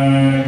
Amen.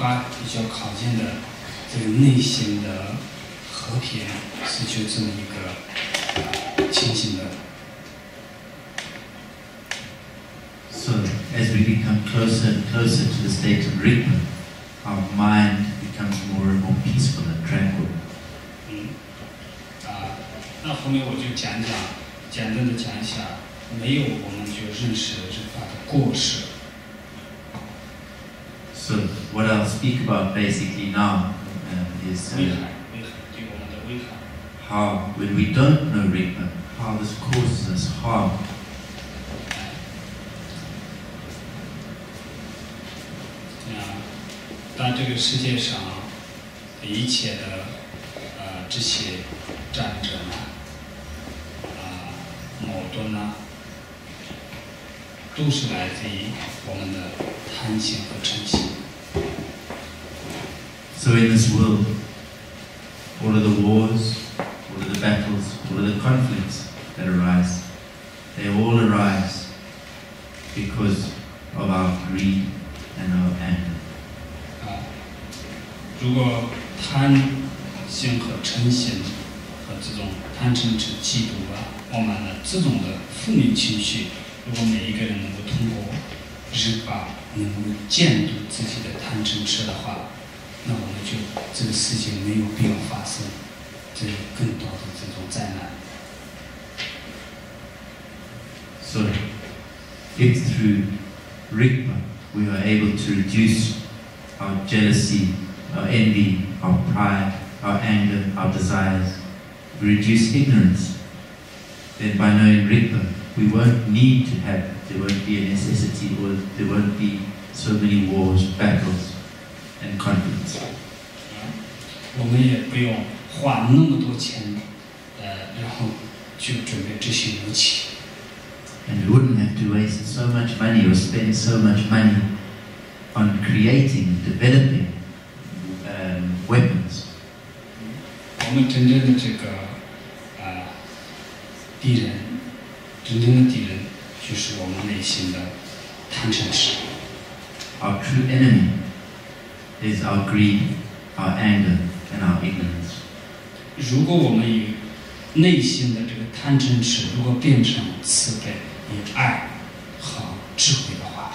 发比较考验的这个内心的和平，是就这么一个清醒的。So as we become closer and closer to the state of Rigpa, our mind becomes more and more peaceful and tranquil. 那后面我就简单的讲一下，没有我们就认识Rigpa的过失。So what I'll speak about basically now is how when we don't know Rigpa, how this causes us harm. 当这个世界上一切的这些战争矛盾都是来自于我们的贪心和嗔心。So in this world, all of the wars, all of the battles, all of the conflicts that arise, they all arise because of our greed and our anger. 如果贪心和嗔心和这种贪嗔痴嫉妒我们的这种的负面情绪，如果每一个人能够通过Rigpa能够监督自己的贪嗔痴的话，那我们就这个事情没有必要发生这更多的这种灾难。So, if through Rigpa we are able to reduce our jealousy, our envy, our pride, our anger, our desires, we reduce ignorance, then by knowing Rigpa, we won't need to have, there won't be a necessity or there won't be so many wars, battles, and conflicts. 我们也不用花那么多钱，然后就准备这些武器。And we wouldn't have to waste so much money or spend so much money on creating, developing weapons. 我们真正的这个敌人，真正的敌人就是我们内心的贪嗔痴。Our true enemy is our greed, our anger, and our ignorance. 如果我们以内心的这个贪嗔痴，如果变成慈悲、以爱和智慧的话，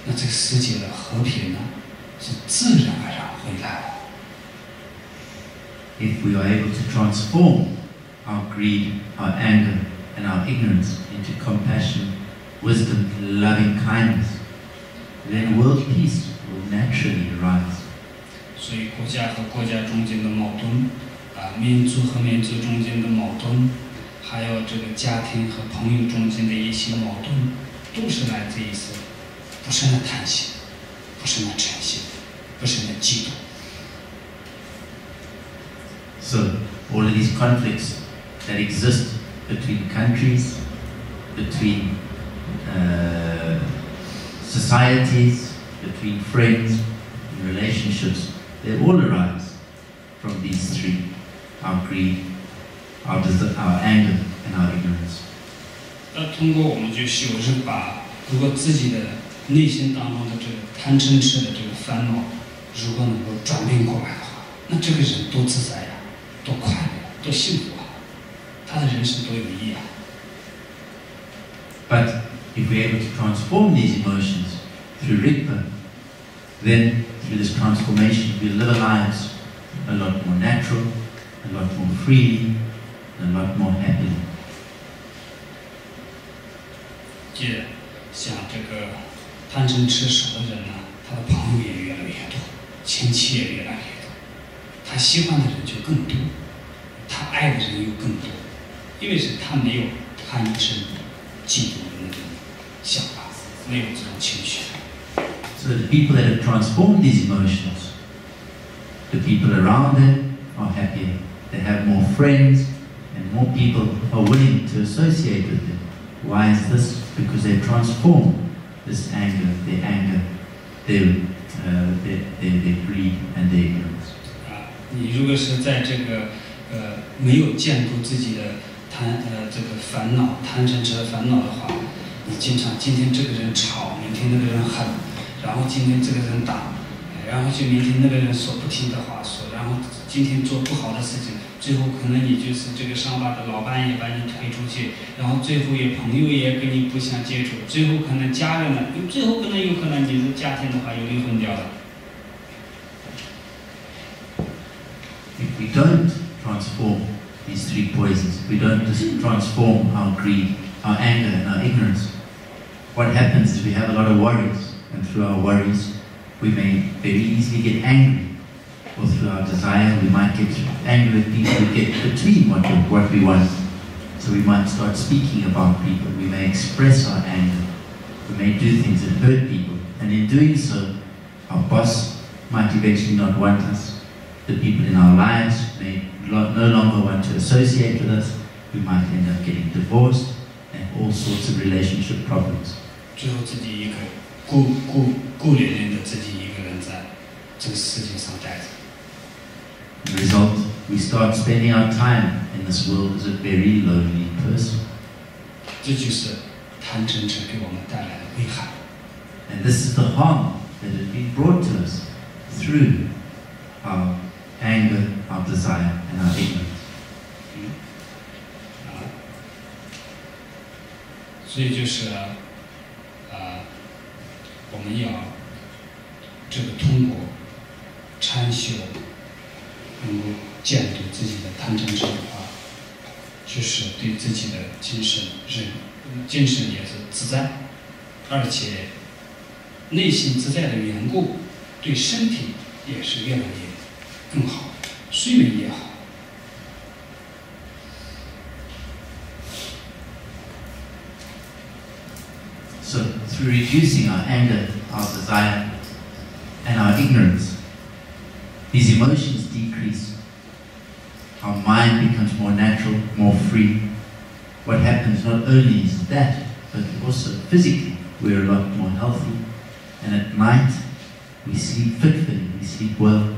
那这个世界的和平呢，是自然而然会来的。If we are able to transform our greed, our anger, and our ignorance into compassion, wisdom, loving kindness, then world peace will naturally arise. 所以国家和国家中间的矛盾，民族和民族中间的矛盾，还有这个家庭和朋友中间的一些矛盾，都是来自于不是那贪心，不是那嗔心，不是那嫉妒。So, all of these conflicts that exist between countries, between societies, between friends, relationships, they all arise from these three: our greed, our anger, and our ignorance. 通过我们就修Rigpa，如果自己的内心当中的这个贪嗔痴的这个烦恼，如果能够转变过来的话，那这个人多自在呀，多快乐呀，多幸福啊，他的人生多有意义啊。But if we're able to transform these emotions through Rigpa, then through this transformation we live our lives a lot more natural, a lot more freely, and a lot more happily. 也像这个贪嗔痴少的人呢，他的朋友也越来越多，亲戚也越来越多，他喜欢的人就更多，他爱的人又更多，因为是他没有贪嗔嫉妒的那种想法，没有这种情绪。So the people that have transformed these emotions, the people around them are happier. They have more friends, and more people are willing to associate with them. Why is this? Because they transform this anger, their greed and their ignorance. 你如果是在这个没有监督自己的这个烦恼、贪嗔痴的烦恼的话，你经常今天这个人吵，明天那个人狠，然后今天这个人打，然后就明天那个人说不听的话说，然后今天做不好的事情，最后可能你就是这个伤疤的老板也把你推出去，然后最后也朋友也跟你不想接触，最后可能家人呢，最后有可能你的家庭的话又离婚掉了。If we don't transform these three poisons, if we don't just transform our greed, our anger, and our ignorance, what happens is we have a lot of worries, and through our worries, we may very easily get angry, or through our desire, we might get angry with people who get between what we want. So we might start speaking about people, we may express our anger, we may do things that hurt people, and in doing so, our boss might eventually not want us. The people in our lives may no longer want to associate with us. We might end up getting divorced and all sorts of relationship problems. 最后自己一个孤零零的自己一个人在这个世界上待着。The result, we start spending our time in this world as a very lonely person. 这就是贪嗔痴给我们带来的危害。And this is the harm that has been brought to us through our anger, our desire, and our ignorance. 所以就是我们要这个通过禅修，能够监督自己的贪嗔痴的话，就是对自己的精神也是自在，而且内心自在的缘故，对身体也是越来越更好，睡眠也好。So, through reducing our anger, our desire, and our ignorance, these emotions decrease. Our mind becomes more natural, more free. What happens not only is that, but also physically, we're a lot more healthy. And at night, we sleep fitfully, we sleep well.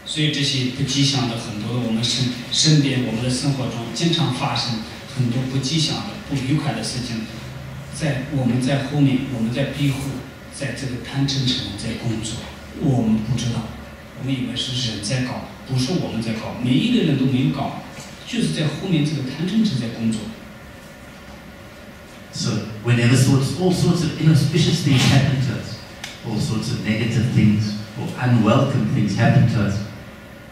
所以这些不吉祥的很多我们身边我们的生活中经常发生很多不吉祥的不愉快的事情，我们在后面我们在庇护，在这个贪嗔痴在工作，我们不知道，我们以为是人在搞，不是我们在搞，每一个人都没有搞，就是在后面这个贪嗔痴在工作。So whenever all sorts of inauspicious things happen to us, all sorts of negative things or unwelcome things happen to us,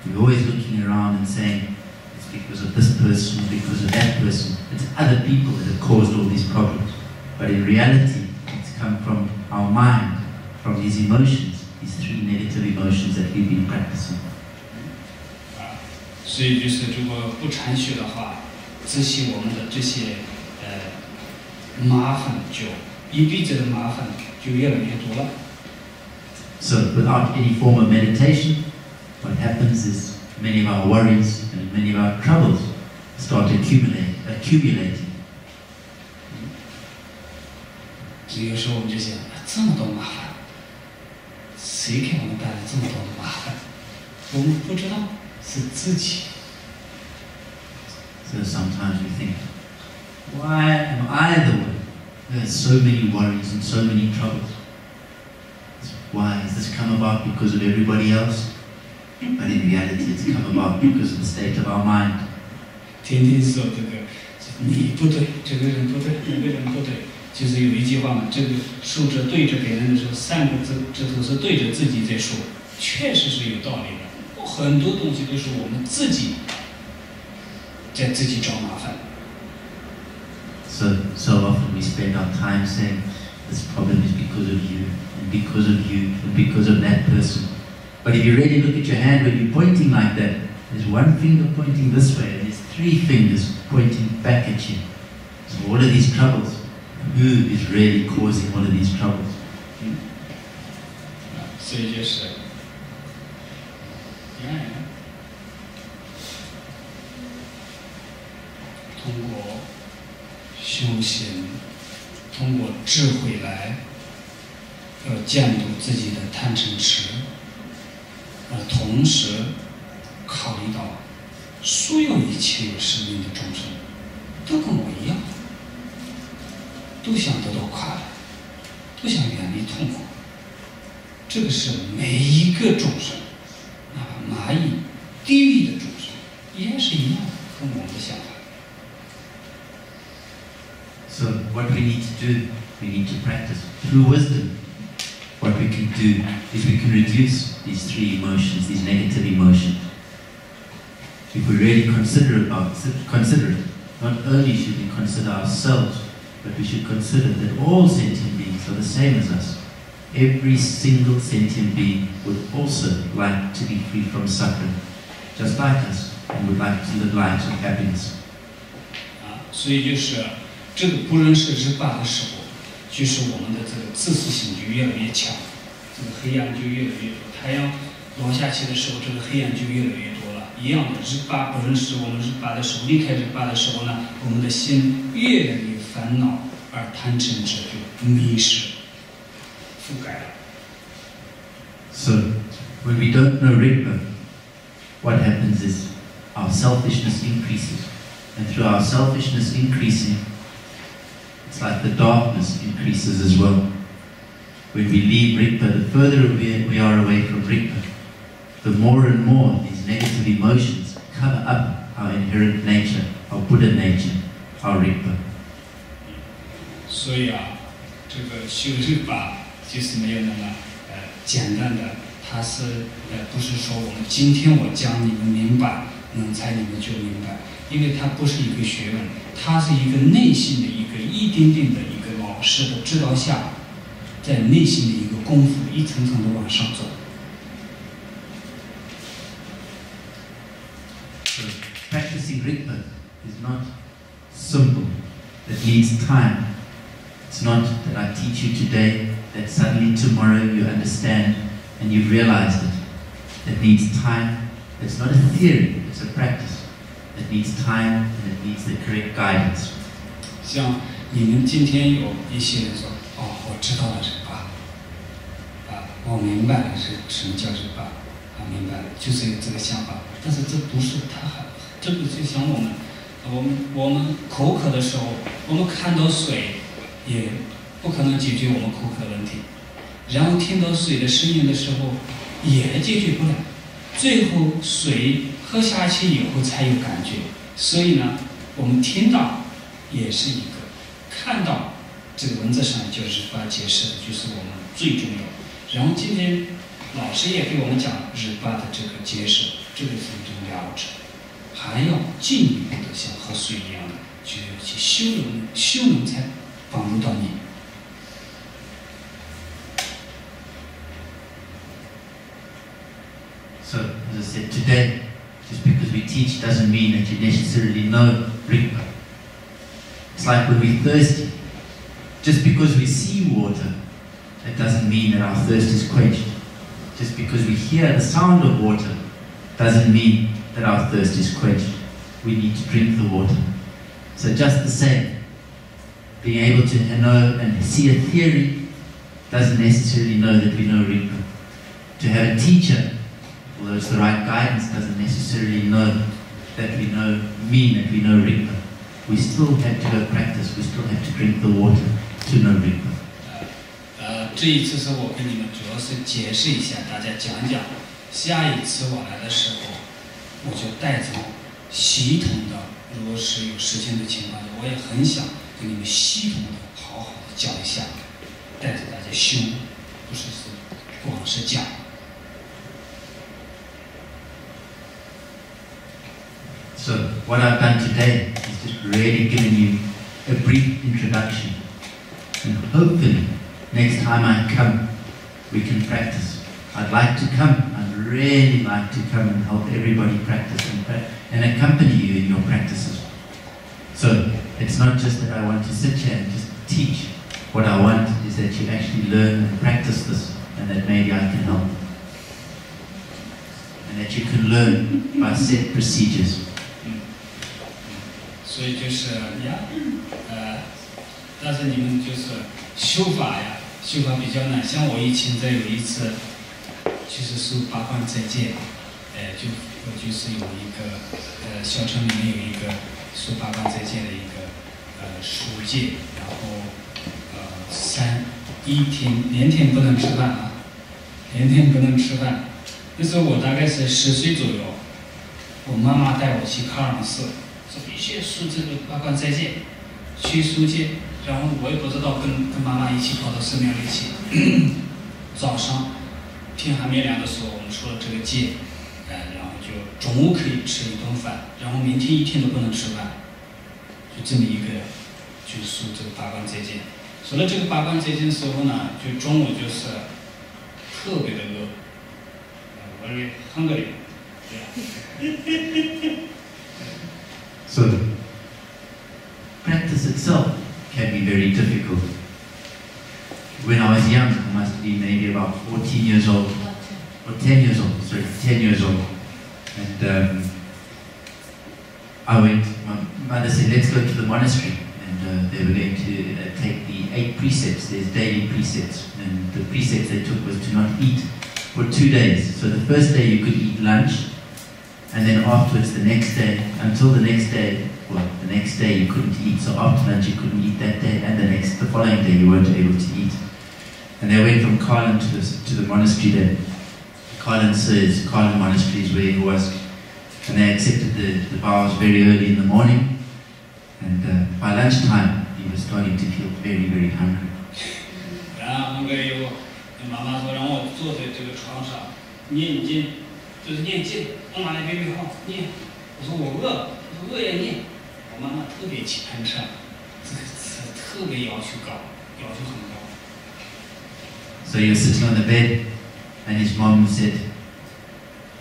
we're always looking around and saying, it's because of this person, because of that person. It's other people that have caused all these problems. But in reality, it's come from our mind, from these emotions, these three negative emotions that we've been practicing. 所以就是如果不禅修的话，这些我们的这些麻烦就一辈子的麻烦就越来越多了。So without any form of meditation, what happens is many of our worries and many of our troubles start accumulating. 有时候我们就想，这么多麻烦，谁给我们带来这么多的麻烦？我们不知道，是自己。So sometimes we think, why am I the one who has so many worries and so many troubles? Why has this come about because of everybody else? But in reality, it's come about because of the state of our mind. 天天说这个，你不对，这个人不对，那个人不对。就是有一句话嘛，这个竖着对着别人的时候，三个指头是对着自己在说，确实是有道理的。很多东西都是我们自己在自己找麻烦。So often we spend our time saying, this problem is because of you, and because of you, and because of that person. But if you really look at your hand when you're pointing like that, there's one finger pointing this way, and there's three fingers pointing back at you. So all of these troubles, who is really causing all of these troubles? 所以就是，通过修行，通过智慧来，要监督自己的贪嗔痴，同时考虑到所有一切有生命的众生，都跟我一样。都想得到快乐，都想远离痛苦，这个是每一个众生，蚂蚁、地狱的众生也是一样的，跟我们的想法。So what we need to do, we need to practice through wisdom. What we can do is we can reduce these three emotions, these negative emotions. If we really consider it, not only should we consider ourselves, but we should consider that all sentient beings are the same as us. Every single sentient being would also like to be free from suffering, just like us, and would like to live lives of happiness. 所以就是这个不认识日巴的时候，就是我们的这个自私性就越来越强，这个黑暗就越来越多。太阳落下去的时候，这个黑暗就越来越多了。一样的，日巴不认识我们日巴的时候，离开日巴的时候呢，我们的心越来越烦恼，而贪嗔痴就迷失。So, when we don't know Rigpa, what happens is our selfishness increases. And through our selfishness increasing, it's like the darkness increases as well. When we leave Rigpa, the further we are away from Rigpa, the more and more these negative emotions cover up our inherent nature, our Buddha nature, our Rigpa. 所以这个修日巴就是没有那么简单的，它是不是说我们今天我讲你们明白，能才你们就明白，因为它不是一个学问，它是一个内心的一个一丁丁的一个老师的指导下，在内心的一个功夫一层层的往上走。So, practicing Rigpa is not simple. It needs time. It's not that I teach you today, that suddenly tomorrow you understand and you've realized it. It needs time. It's not a theory, it's a practice. It needs time and it needs the correct guidance. 像你们今天有一些人说，我知道了日巴，我明白了什么叫日巴，明白了，就是有这个想法。但是这不是他，这个就像我们口渴的时候，我们看到水。也不可能解决我们口渴的问题，然后听到水的声音的时候，也解决不了。最后水喝下去以后才有感觉。所以呢，我们听到也是一个，看到这个文字上就是把解释的，就是我们最重要。然后今天老师也给我们讲日巴的这个解释，这个是一种了知，还要进一步的像喝水一样的去修能才。帮助到你。So, as I said, today, just because we teach doesn't mean that you necessarily know Rigpa. It's like when we're thirsty. Just because we see water, that doesn't mean that our thirst is quenched. Just because we hear the sound of water, doesn't mean that our thirst is quenched. We need to drink the water. So just the same, being able to know and see a theory doesn't necessarily know that we know Rigpa. To have a teacher, although it's the right guidance, doesn't necessarily know that we know Rigpa. We still have to go practice, we still have to drink the water to know Rigpa. 这一次是我跟你们主要是解释一下，大家讲讲。下一次我来的时候，我就带着系统的，如果是有时间的情况下，我也很想。给你们系统的、好好的讲一下，带着大家修，不是光是讲。So what I've done today is just really giving you a brief introduction, and hopefully next time I come, we can practice. I'd like to come. I'd really like to come and help everybody practice and accompany you in your practices. So. It's not just that I want to sit here and just teach. What I want is that you actually learn and practice this, and that maybe I can help. And that you can learn by set procedures. 所以就是但是你们就是修法呀，修法比较难。像我以前在有一次，就是说八关斋戒，就是有一个小城里面有一个说八关斋戒的一个书戒，然后连天不能吃饭啊，天天不能吃饭。那时候我大概是10岁左右，我妈妈带我去喀朗寺，说必须书这个八关斋戒，去书戒。然后我也不知道跟妈妈一起跑到寺庙里去。早上天还没亮的时候，我们出了这个戒，然后就中午可以吃一顿饭，然后明天一天都不能吃饭，就这么一个去书这个八关斋戒。说了这个八关斋戒的时候呢，就中午就是特别的饿，我是hungry，So, practice itself can be very difficult. When I was young, I must be maybe about 14 years old, or 10 years old, sorry, 10 years old. And my mother said, let's go to the monastery. And they were going to take the 8 precepts, there's daily precepts. And the precepts they took was to not eat for 2 days. So the first day you could eat lunch, and then afterwards the next day, until the next day, well, the next day you couldn't eat. So after lunch you couldn't eat that day, and the following day you weren't able to eat. And they went from Karlan to the monastery there. Karlan monastery is where he was. And they accepted the vows very early in the morning. And by lunchtime, he was starting to feel very, very hungry. 然后妈妈说让我坐在这个床上念经，就是念经，我妈那边没好念。我说我饿，我说饿也念。我妈妈特别虔诚，特别要求高，要求很高。So he was sitting on the bed, and his mom said,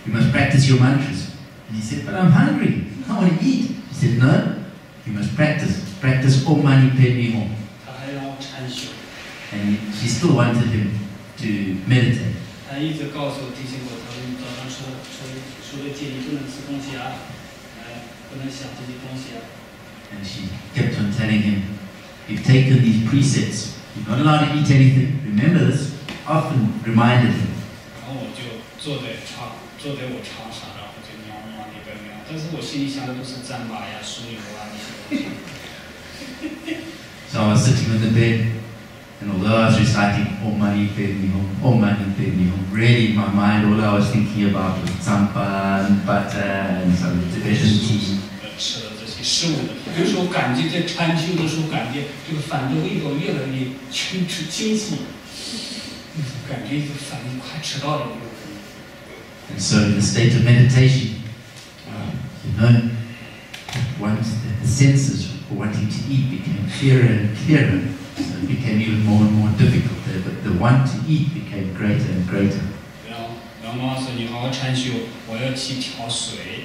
"You must practice your mantras." And he said, "But I'm hungry. I want to eat." He said, "No, you must practice. Practice Om Mani Padme Hum." And she still wanted him to meditate. 他一直告诉提醒我，他说你早上出了戒，你不能吃东西啊，不能想这些东西啊。And she kept on telling him, "You've taken these precepts. You're not allowed to eat anything. Remember this." Often reminded him. 然后我就坐在我床上，然后就念Om Mani Padme Hum，但是我心里想的都是赞玛呀、枢纽啊那些东西。So I was sitting on the bed, and although I was reciting Om Mani Padme Hum, Om Mani Padme Hum, really in my mind all I was thinking about was tsampa and butter and some Tibetan tea. 吃的这些食物，有时候感觉在禅修的时候，感觉这个饭的味道越来越清晰。感觉反应快迟到了。And so in the state of meditation, once the senses for wanting to eat became clearer and clearer, so it became even more and more difficult. But the want to eat became greater and greater. 然后妈妈说：“你好好禅修，我要去挑水。”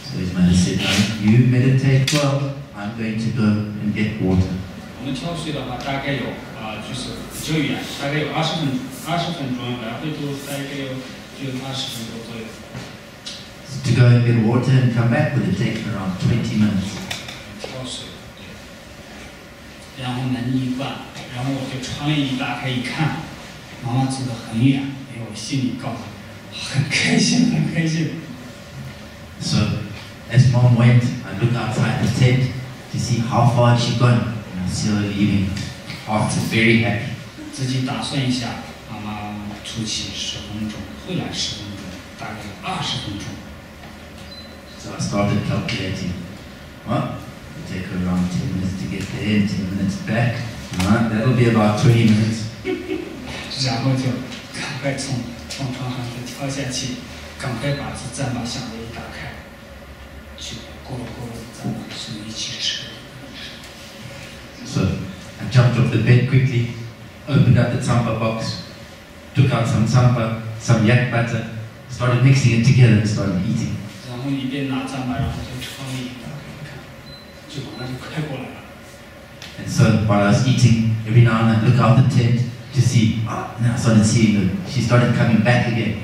So his mother said, "No, you meditate well. I'm going to go and get water." 我们挑水的话，大概有就是比较远，大概有20分钟，来回都大概有20分钟左右。To go and get water and come back would have taken around 20 minutes. 挑水，对。然后门一关，然后我就窗帘一打开一看，妈妈走得很远，我心里告诉我很开心，很开心。So as mom went, I looked outside the tent to see how far she'd gone, and I see her leaving. Heart was very happy. 自己打算一下，妈妈出去10分钟，回来10分钟，大概20分钟。So I started calculating. Well, it'll take her around 10 minutes to get there and 10 minutes back. That'll be about 20 minutes. 然后就赶快从床上就跳下去，赶快把这战马箱子一打开，去咕噜咕噜战马是一起吃。So I jumped off the bed quickly, opened up the tsampa box, took out some tsampa, some yak butter, started mixing it together and started eating. 然后一边拿战马，然后就窗帘一打开一看，就马上就快过来了。And so while I was eating, every now and then I look out the tent to see, and I started seeing her. She started coming back again.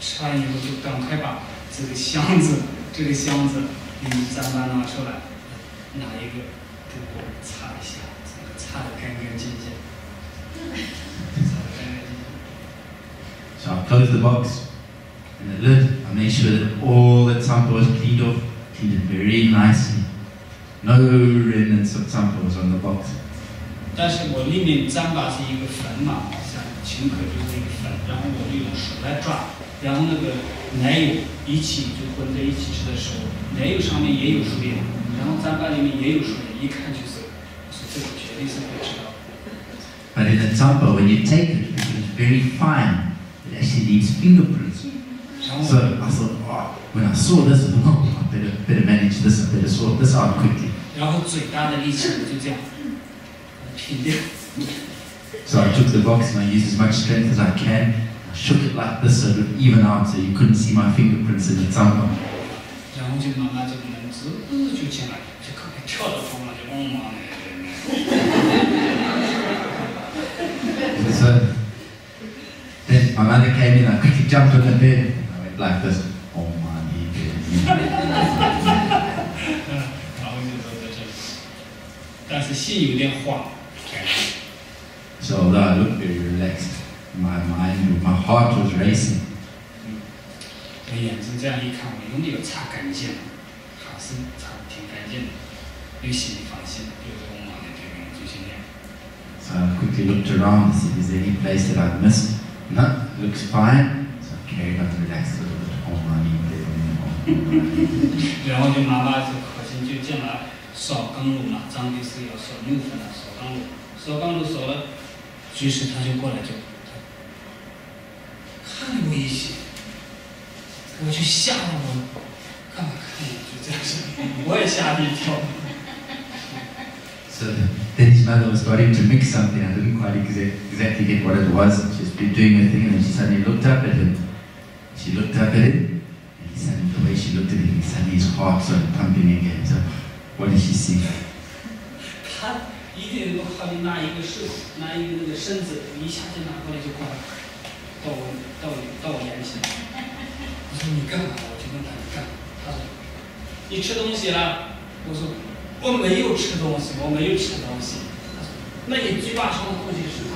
吃完以后就赶快把这个箱子砧板拿出来，拿一个给我擦一下，擦得干干净净。So I closed the box and the lid. I made sure that all the tsampa was cleaned off, cleaned it very nicely. No remnants of tsampa was on the box. 但是我里面砧板是一个粉嘛，像青稞就是一个粉，然后我就用手来抓，然后那个奶油一起就混在一起吃的时候，奶油上面也有树叶，然后糌粑里面也有树叶，一看就是，说这个绝对是会知道。But in the tamba, when you take it, because it's very fine, it actually leaves fingerprints. So I thought, oh, when I saw this, I thought, oh, I better manage this, I better sort this out quickly. 然后最大的力气就这样拼掉。So I took the box and I used as much strength as I can. I shook it like this so it would even out so you couldn't see my fingerprints in the tamba. 然后就慢慢这个门子就进来，就可以跳到床上就嘛So then my mother came in, I quickly jumped on the bed, and I went like this. Oh my God. 然后就坐在这里，但是心有点慌。So although I looked very relaxed, my heart was racing. 我眼睛这样一看，我用力要擦干净了，还是擦得挺干净的，有心理放心，就是我妈的这个就行了。So I quickly looked around and said, is there any place that I've missed? No, it looks fine. So I carried on relaxed a little bit. Oh my God. 然后就妈妈就可心就进来烧甘露嘛，当地是要烧牛粪啊，烧甘露，烧甘露烧了，居士他就过来就看了我一些，我就吓了我，干嘛看呀？就这样想，我也吓了一跳。So then his mother was starting to mix something. I didn't quite exactly get what it was. She's been doing her thing, and then she suddenly looked up at him. She looked up at him, and he suddenly, the way she looked at him, suddenly his heart started pumping again. So, what did she see? 他一定好像拿一个手，拿一个那个绳子，一下就拿过来就过来，到我眼前。我说你干嘛？我就问他你干嘛？他说你吃东西了。我说我没有吃东西，我没有吃东西。他说那你嘴巴上的东西是什么？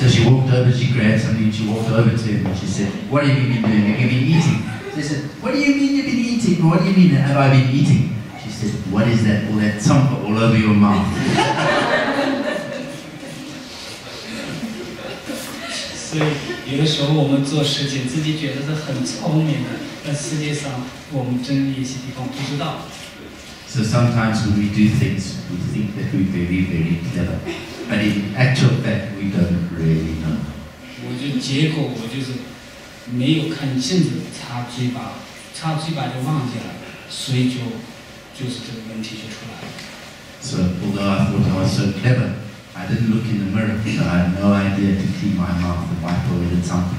So she walked over, she grabbed something, and she walked over to him, and she said, "What have you been doing? Have you been eating?" She said, "What do you mean you've been eating? What do you mean have I been eating?" She said, "What is that? All that tsumpa all over your mouth." 所以有的时候我们做事情，自己觉得是很聪明的，但实际上我们真的有些地方不知道。 So sometimes when we do things, we think that we're very, very clever, but in actual fact, we don't really know. 我就结果我就是没有看镜子，擦嘴巴就忘记了，所以就是这个问题就出来了。 So although I thought I was so clever, I didn't look in the mirror, so I had no idea to clean my mouth and wipe away the tongue.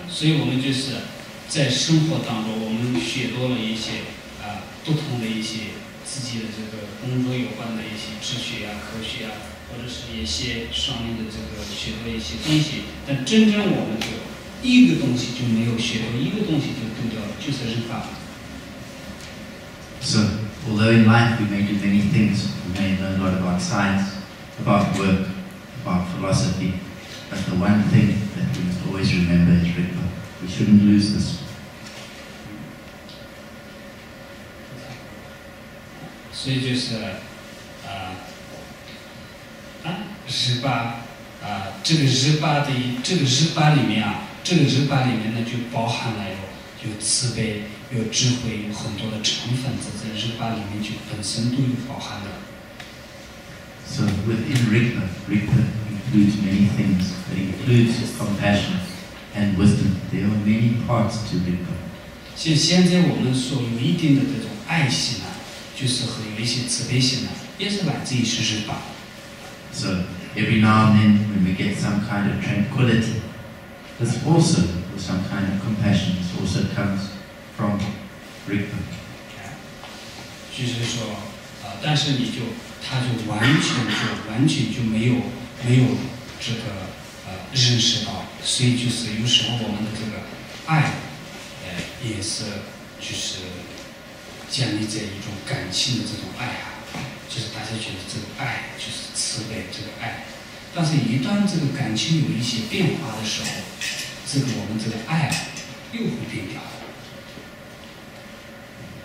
所以我们就是在生活当中，我们学多了一些不同的一些自己的这个工作有关的一些知识啊、科学啊，或者是一些上面的这个学到一些东西，但真正我们就一个东西就没有学到，一个东西就丢掉了，就是人法。 So although in life we may do many things, we may know a lot about science, about work, about philosophy, but the one thing that we must always remember is Rigpa. We shouldn't lose this. 所以就是日巴这个日巴里面呢就包含了有慈悲、有智慧、有很多的成分，在日巴里面就本身都有包含的。 So within Rigpa includes many things. It includes compassion and wisdom. There are many parts to Rigpa. 现在我们说有一定的这种爱心啊，就是和有一些慈悲心啊，也是来自于日巴。 So every now and then when we get some kind of tranquility, this also, or some kind of compassion, this also comes from Rigpa. 就是说但是他就完全就没有这个认识到，所以就是有时候我们的这个爱，也是就是建立在一种感情的这种爱啊，就是大家觉得这个爱就是慈悲这个爱，但是一旦这个感情有一些变化的时候，这个我们这个爱又会变掉。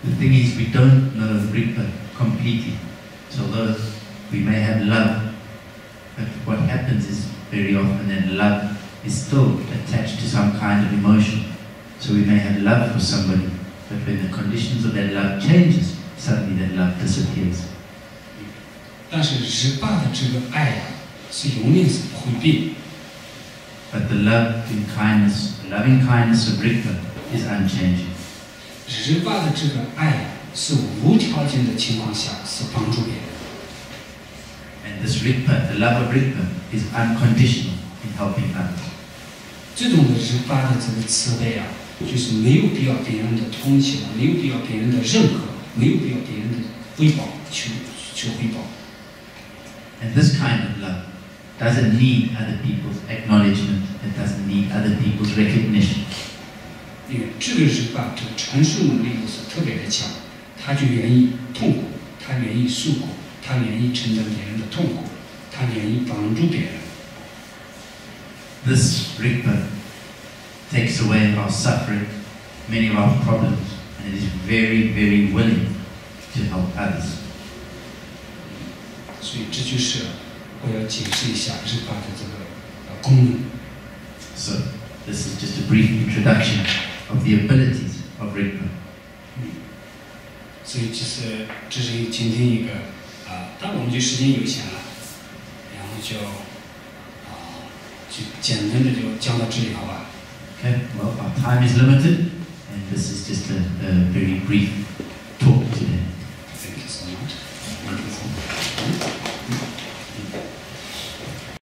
The thing is, we don't know Rigpa completely. So although we may have love, but what very often that love is still attached to some kind of emotion. So we may have love for somebody, but when the conditions of that love changes, suddenly that love disappears. 但是日巴的这个爱呀，是永远是不会变。But the love and kindness, the loving kindness of Rigpa is unchanging. 日巴的这个爱呀，是无条件的情况下是帮助别人。And this Rigpa, the love of Rigpa, is unconditional in helping others. 这种的日巴的这个慈悲啊，就是没有必要别人的同情，没有必要别人的认可，没有必要别人的回报，求回报。And this kind of love doesn't need other people's acknowledgement. It doesn't need other people's recognition. 因为这个日巴这个传授能力是特别的强，他就愿意痛苦，他愿意受苦，他愿意承担别人的痛苦，他愿意帮助别人。This Rigpa takes away our suffering, many of our problems, and it is very, very willing to help others. 所以这就是我要解释一下日巴的这个功能。So this is just a brief introduction of the abilities of Rigpa. 所以这是今天一个但我们就时间有限了，然后就简单的就讲到这里，好吧？ Okay, well, our time is limited, and this is just a very brief